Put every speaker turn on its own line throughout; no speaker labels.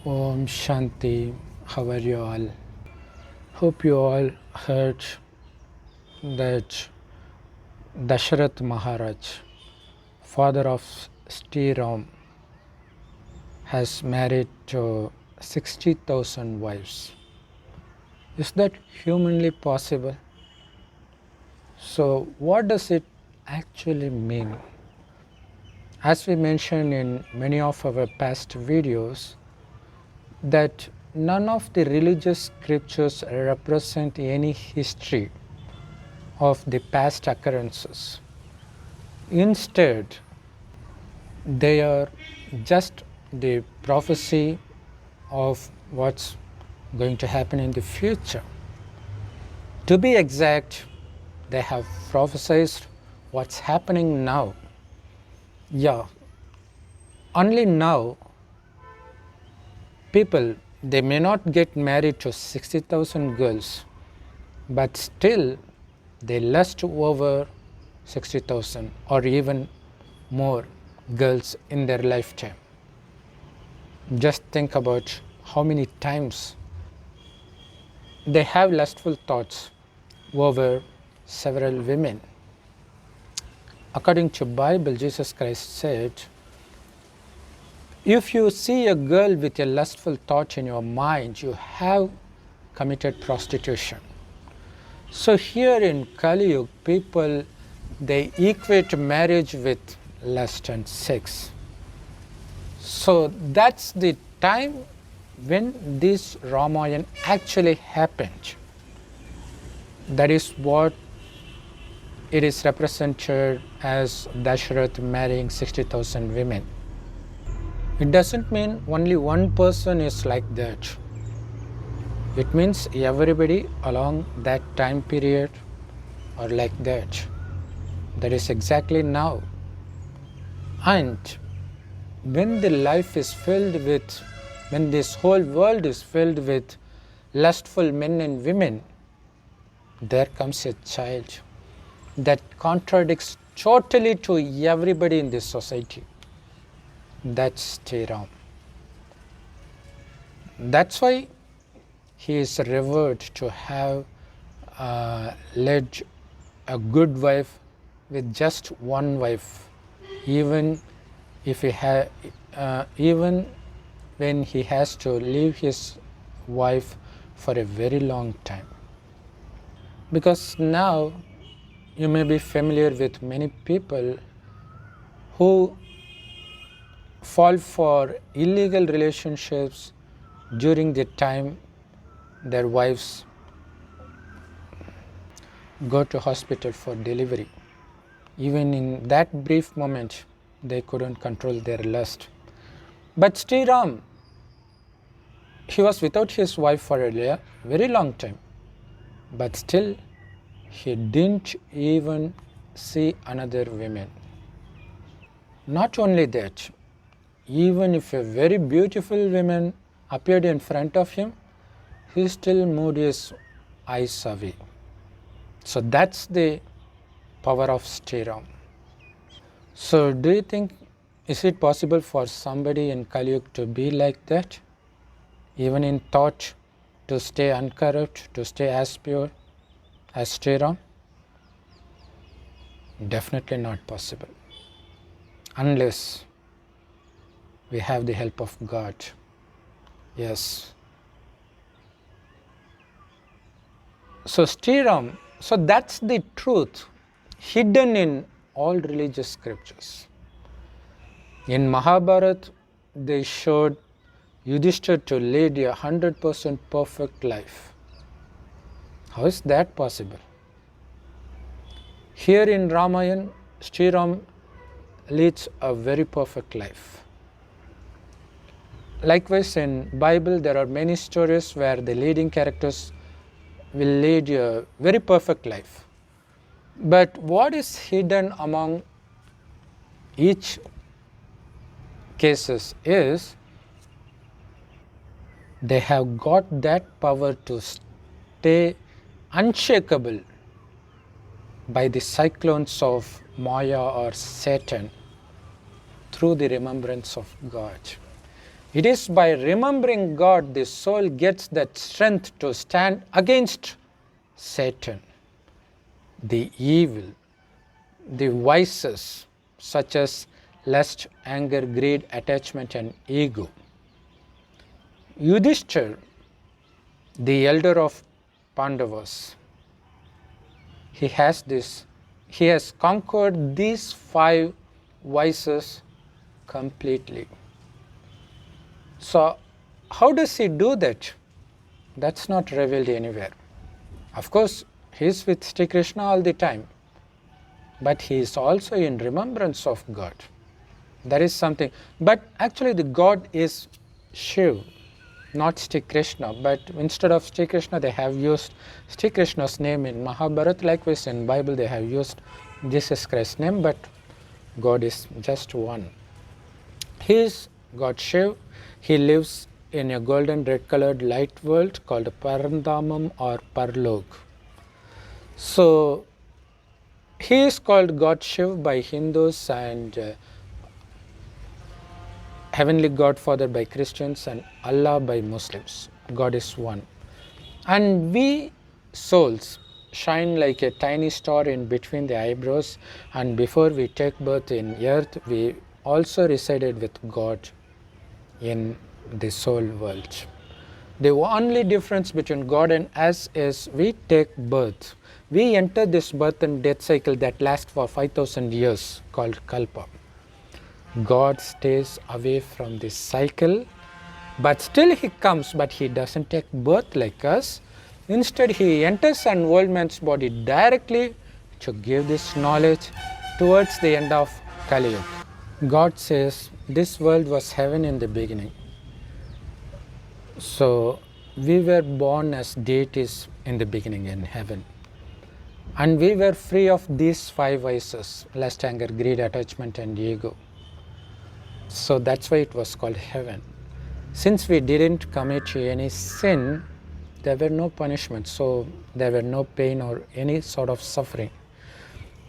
Om Shanti, how are you all? Hope you all heard that Dasharat Maharaj, father of Shri Ram, has married to 60,000 wives. Is that humanly possible? So, what does it actually mean? As we mentioned in many of our past videos, that none of the religious scriptures represent any history of the past occurrences. Instead, they are just the prophecy of what's going to happen in the future. To be exact, they have prophesied what's happening now. Yeah, only now people, they may not get married to 60,000 girls, but still they lust over 60,000 or even more girls in their lifetime. Just think about how many times they have lustful thoughts over several women. According to Bible, Jesus Christ said, if you see a girl with a lustful thought in your mind, you have committed prostitution. So here in Kali Yuga, people, they equate marriage with lust and sex. So that's the time when this Ramayan actually happened. That is what it is represented as Dasharat marrying 60,000 women. It doesn't mean only one person is like that. It means everybody along that time period are like that. That is exactly now. And when the life is filled with, when this whole world is filled with lustful men and women, there comes a child that contradicts totally to everybody in this society. That's Shri Ram. That's why he is revered to have led a good wife with just one wife, even if he even when he has to leave his wife for a very long time. Because now you may be familiar with many people who fall for illegal relationships during the time their wives go to hospital for delivery. Even in that brief moment, they couldn't control their lust. But Shri Ram, he was without his wife for a very long time. But still, he didn't even see another woman. Not only that, even if a very beautiful woman appeared in front of him, he still moved his eyes away. So that's the power of Shri Ram. So do you think, is it possible for somebody in Kali Yuga to be like that? Even in thought, to stay uncorrupt, to stay as pure as Shri Ram? Definitely not possible. Unless we have the help of God. Yes. So Shri Ram, so that's the truth hidden in all religious scriptures. In Mahabharata, they showed Yudhishthira to lead a 100% perfect life. How is that possible? Here in Ramayan, Shri Ram leads a very perfect life. Likewise, in Bible, there are many stories where the leading characters will lead a very perfect life. But what is hidden among each cases is they have got that power to stay unshakable by the cyclones of Maya or Satan through the remembrance of God. It is by remembering God the soul gets that strength to stand against Satan, the evil, the vices such as lust, anger, greed, attachment and ego. Yudhishthir, the elder of Pandavas, he has conquered these 5 vices completely. So how does he do that? That's not revealed anywhere. Of course, he is with Sri Krishna all the time, but he is also in remembrance of God. That is something. But actually the God is Shiv, not Sri Krishna. But instead of Sri Krishna, they have used Sri Krishna's name in Mahabharata. Likewise in Bible they have used Jesus Christ's name, but God is just one. He is God Shiv. He lives in a golden red colored light world called Parandamam or Parlok. So he is called God Shiv by Hindus and Heavenly Godfather by Christians and Allah by Muslims. God is one. And we souls shine like a tiny star in between the eyebrows, and before we take birth in earth, we also resided with God in the soul world. The only difference between God and us is we take birth. We enter this birth and death cycle that lasts for 5,000 years called Kalpa. God stays away from this cycle, but still he comes, but he doesn't take birth like us. Instead, he enters an old man's body directly to give this knowledge towards the end of Kali Yuga. God says this world was heaven in the beginning. So we were born as deities in the beginning in heaven. And we were free of these 5 vices: lust, anger, greed, attachment and ego. So that's why it was called heaven. Since we didn't commit any sin, there were no punishments, so there were no pain or any sort of suffering.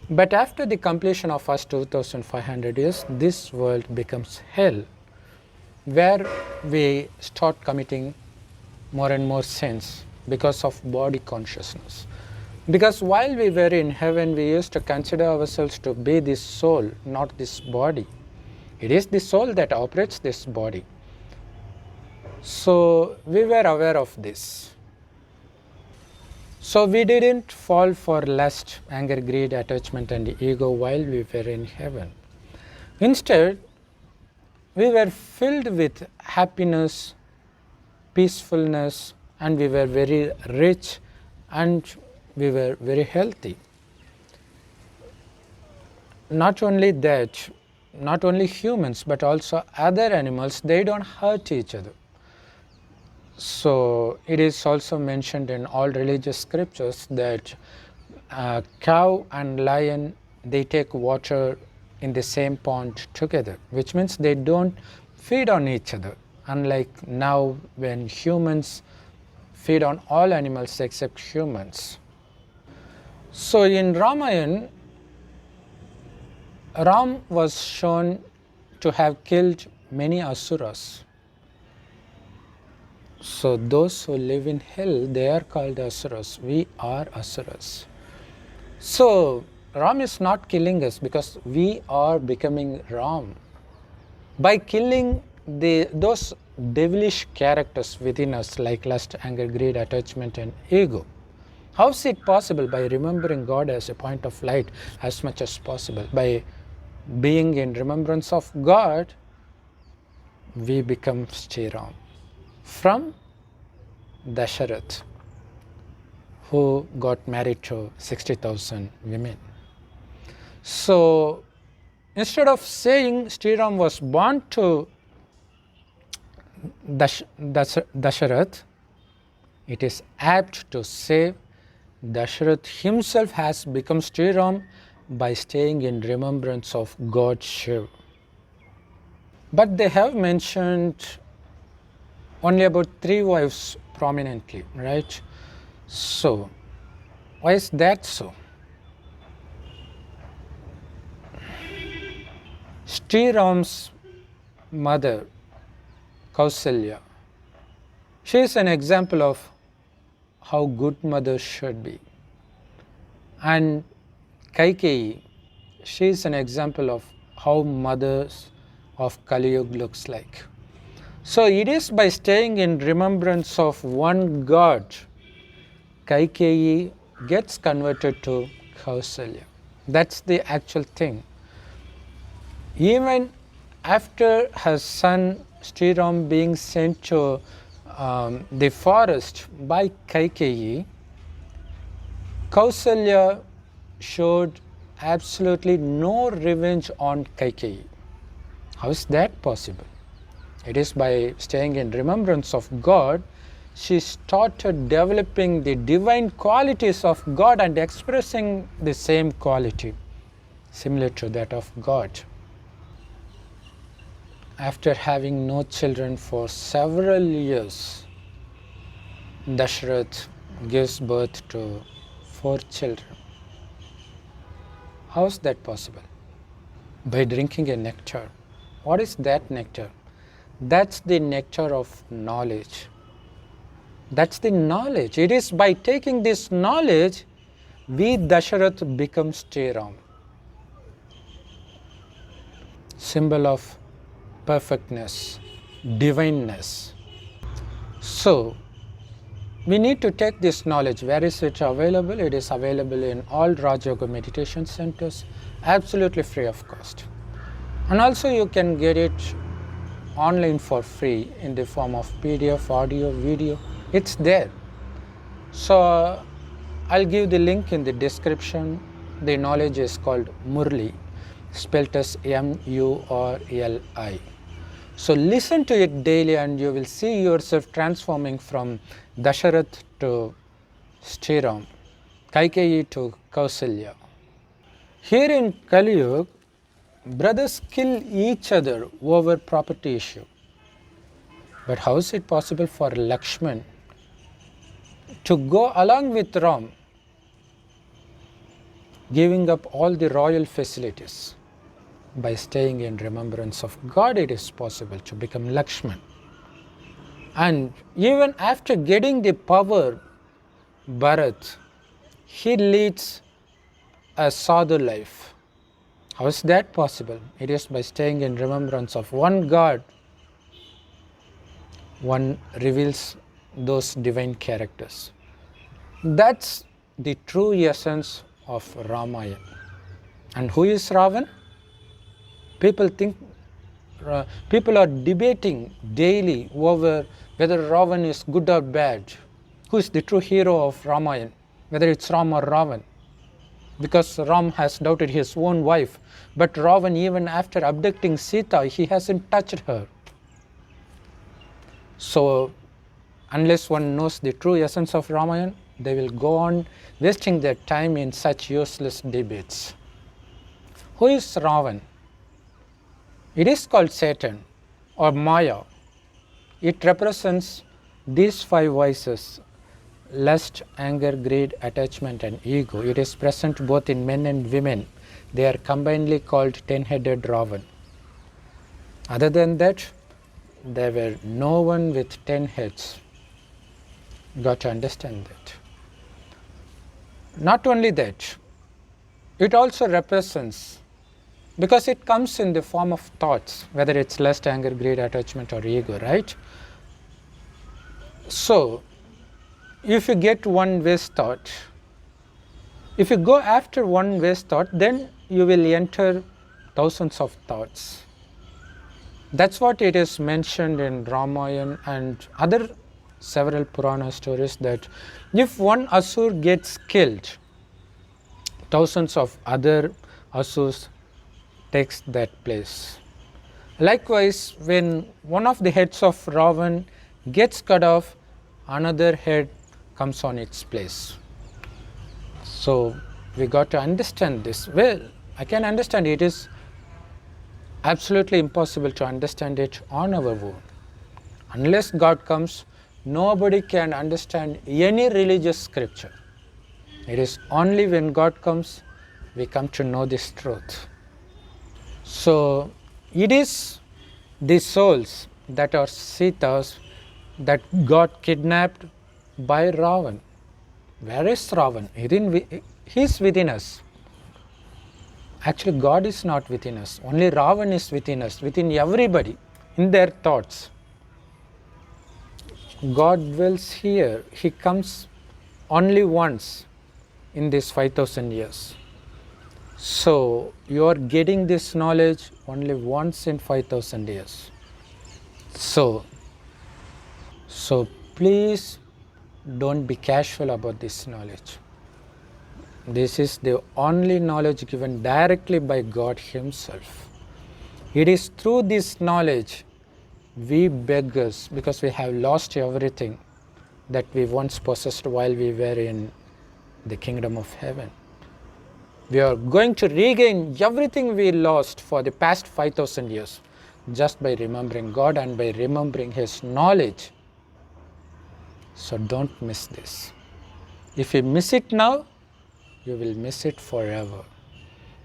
But after the completion of first 2500 years, this world becomes hell, where we start committing more and more sins because of body consciousness. Because while we were in heaven, we used to consider ourselves to be this soul, not this body. It is the soul that operates this body. So we were aware of this. So we didn't fall for lust, anger, greed, attachment and ego while we were in heaven. Instead, we were filled with happiness, peacefulness, and we were very rich and we were very healthy. Not only that, not only humans but also other animals, they don't hurt each other. So it is also mentioned in all religious scriptures that cow and lion, they take water in the same pond together, which means they don't feed on each other, unlike now when humans feed on all animals except humans. So in Ramayan, Ram was shown to have killed many asuras. So those who live in hell, they are called asuras. We are asuras. So Ram is not killing us because we are becoming Ram. By killing those devilish characters within us like lust, anger, greed, attachment and ego. How is it possible? By remembering God as a point of light as much as possible. By being in remembrance of God, we become Shri Ram. From Dasharat, who got married to 60,000 women. So instead of saying Shri Ram was born to Dasharat, it is apt to say Dasharat himself has become Shri Ram by staying in remembrance of God Shiva. But they have mentioned only about 3 wives prominently, right? So why is that so? Shri Ram's mother Kausalya. She is an example of how good mothers should be. And Kaikeyi, she is an example of how mothers of Kali Yuga looks like. So it is by staying in remembrance of one God, Kaikeyi gets converted to Kausalya. That's the actual thing. Even after her son Shri Ram being sent to the forest by Kaikeyi, Kausalya showed absolutely no revenge on Kaikeyi. How is that possible? It is by staying in remembrance of God, she started developing the divine qualities of God and expressing the same quality, similar to that of God. After having no children for several years, Dasharat gives birth to 4 children. How is that possible? By drinking a nectar. What is that nectar? That's the nectar of knowledge. That's the knowledge. It is by taking this knowledge, we Dasharat become Shri Ram. Symbol of perfectness, divineness. So, we need to take this knowledge. Where is it available? It is available in all Raj Yoga meditation centers, absolutely free of cost. And also you can get it online for free in the form of PDF, audio, video. It's there. So I'll give the link in the description. The knowledge is called Murli, spelled as Murli. So listen to it daily and you will see yourself transforming from Dasharat to Shri Ram, Kaikeyi to Kausalya. Here in Kali Yuga, brothers kill each other over property issue. But how is it possible for Lakshman to go along with Ram, giving up all the royal facilities? By staying in remembrance of God, it is possible to become Lakshman. And even after getting the power, Bharat, he leads a sadhu life. How is that possible? It is by staying in remembrance of one God. One reveals those divine characters. That's the true essence of Ramayan. And who is Ravan? People are debating daily over whether Ravan is good or bad. Who is the true hero of Ramayan? Whether it's Ram or Ravan. Because Ram has doubted his own wife. But Ravan, even after abducting Sita, he hasn't touched her. So, unless one knows the true essence of Ramayan, they will go on wasting their time in such useless debates. Who is Ravan? It is called Satan or Maya. It represents these 5 vices: lust, anger, greed, attachment and ego. It is present both in men and women. They are combinedly called 10-headed Ravan. Other than that, there were no one with 10 heads. Got to understand that. Not only that, it also represents, because it comes in the form of thoughts, whether it's lust, anger, greed, attachment or ego, right? So, if you get one waste thought, if you go after one waste thought, then you will enter thousands of thoughts. That's what it is mentioned in Ramayan and other several Purana stories, that if one Asur gets killed, thousands of other Asurs takes that place. Likewise, when one of the heads of Ravan gets cut off, another head comes on its place. So we got to understand this. Well, I can understand it is absolutely impossible to understand it on our own. Unless God comes, nobody can understand any religious scripture. It is only when God comes, we come to know this truth. So it is the souls that are Sitas that got kidnapped by Ravan. Where is Ravan? He is within us. Actually, God is not within us. Only Ravan is within us, within everybody, in their thoughts. God dwells here. He comes only once in these 5000 years. So, you are getting this knowledge only once in 5000 years. So please don't be casual about this knowledge. This is the only knowledge given directly by God Himself. It is through this knowledge we beggars, because we have lost everything that we once possessed while we were in the kingdom of heaven. We are going to regain everything we lost for the past 5000 years just by remembering God and by remembering His knowledge. So don't miss this. If you miss it now, you will miss it forever.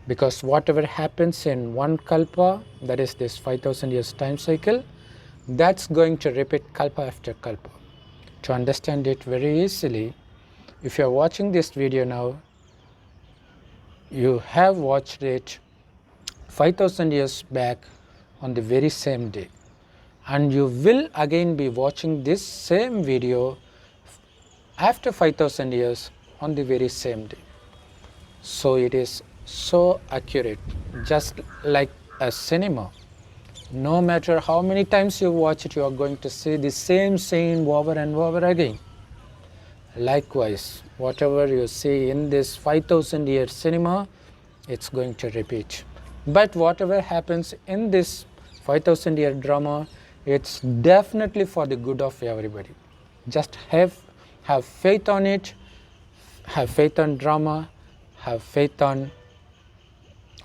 Because whatever happens in one kalpa, that is this 5000 years time cycle, that's going to repeat kalpa after kalpa. To understand it very easily, if you are watching this video now, you have watched it 5000 years back on the very same day, and you will again be watching this same video after 5000 years on the very same day. So it is so accurate, just like a cinema. No matter how many times you watch it, you are going to see the same scene over and over again. Likewise, whatever you see in this 5000 year cinema, it's going to repeat. But whatever happens in this 5000 year drama, it's definitely for the good of everybody. Just have faith on it, have faith on drama, have faith on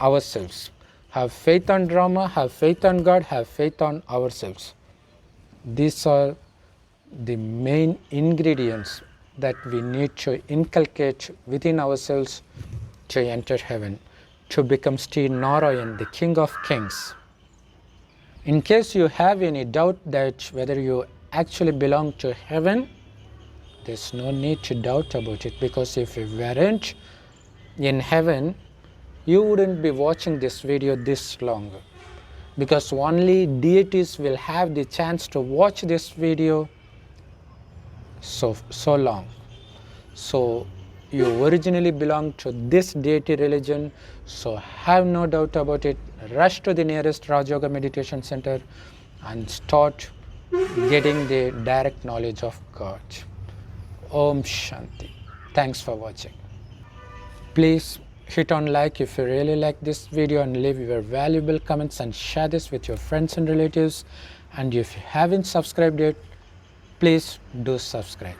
ourselves. Have faith on drama, have faith on God, have faith on ourselves. These are the main ingredients that we need to inculcate within ourselves to enter heaven, to become Shri Narayan, the King of Kings. In case you have any doubt that whether you actually belong to heaven, there's no need to doubt about it, because if you weren't in heaven, you wouldn't be watching this video this long, because only deities will have the chance to watch this video so long. So you originally belong to this deity religion, so have no doubt about it. Rush to the nearest Raj Yoga meditation center and start getting the direct knowledge of God. Om Shanti. Thanks for watching. Please hit on like if you really like this video, and leave your valuable comments and share this with your friends and relatives. And if you haven't subscribed yet, please do subscribe.